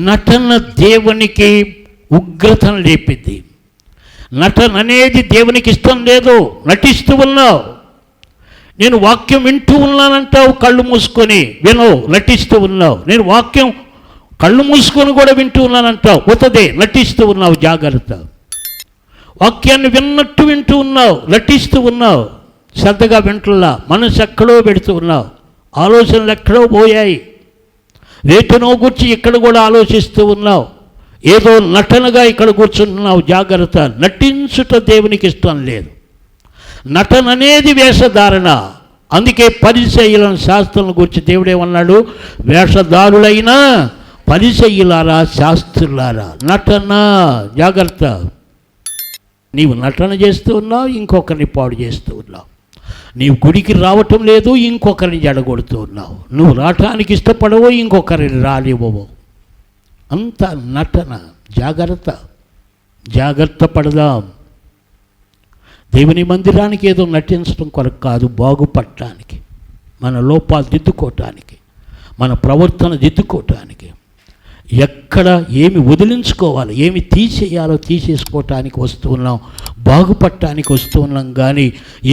నటన దేవునికి ఉగ్రతను లేపింది. నటన అనేది దేవునికి ఇష్టం లేదు. నటిస్తూ ఉన్నావు, నేను వాక్యం వింటూ ఉన్నానంటావు, కళ్ళు మూసుకొని వినవు, నటిస్తూ ఉన్నావు. నేను వాక్యం కళ్ళు మూసుకొని కూడా వింటూ ఉన్నానంటావు, ఉతదే నటిస్తూ ఉన్నావు. జాగ్రత్త. వాక్యాన్ని విన్నట్టు వింటూ ఉన్నావు, నటిస్తూ ఉన్నావు. శ్రద్ధగా వింటున్నా, మనసు ఎక్కడో పెడుతూ ఉన్నావు, ఆలోచనలు ఎక్కడో పోయాయి. వేటినో గురించి ఇక్కడ కూడా ఆలోచిస్తూ ఉన్నావు, ఏదో నటనగా ఇక్కడ కూర్చుంటున్నావు. జాగ్రత్త. నటించుట దేవునికి ఇష్టం లేదు. నటన అనేది వేషధారణ. అందుకే పరిసయ్యులను శాస్త్రులను గురించి దేవుడేమన్నాడు? వేషధారులైన పరిసయ్యులారా, శాస్త్రులారా. నటన. జాగ్రత్త. నీవు నటన చేస్తూ ఉన్నావు, ఇంకొకరిని పాడు చేస్తూ ఉన్నావు. నీవు గుడికి రావటం లేదు, ఇంకొకరిని జడగొడుతూ ఉన్నావు. నువ్వు రావటానికి ఇష్టపడవో, ఇంకొకరిని రానివ్వవు. అంత నటన. జాగ్రత్త. జాగ్రత్త పడదాం. దేవుని మందిరానికి ఏదో నటించడం కొరకు కాదు, బాగుపడటానికి, మన లోపాలు దిద్దుకోవటానికి, మన ప్రవర్తన దిద్దుకోవటానికి, ఎక్కడ ఏమి వదిలించుకోవాలి, ఏమి తీసేయాలో తీసేసుకోవటానికి వస్తూ ఉన్నాం, బాగుపడటానికి వస్తూ ఉన్నాం. కానీ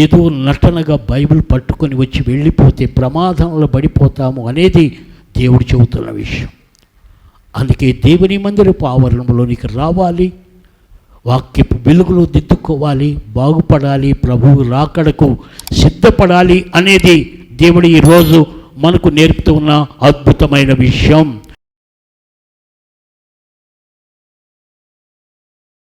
ఏదో నటనగా బైబిల్ పట్టుకొని వచ్చి వెళ్ళిపోతే ప్రమాదంలో పడిపోతాము అనేది దేవుడు చెబుతున్న విషయం. అందుకే దేవుని మందిరపు ఆవరణంలోనికి రావాలి, వాక్యపు వెలుగులో దిద్దుకోవాలి, బాగుపడాలి, ప్రభువు రాకడకు సిద్ధపడాలి అనేది దేవుడు ఈరోజు మనకు నేర్పుతూ ఉన్న అద్భుతమైన విషయం.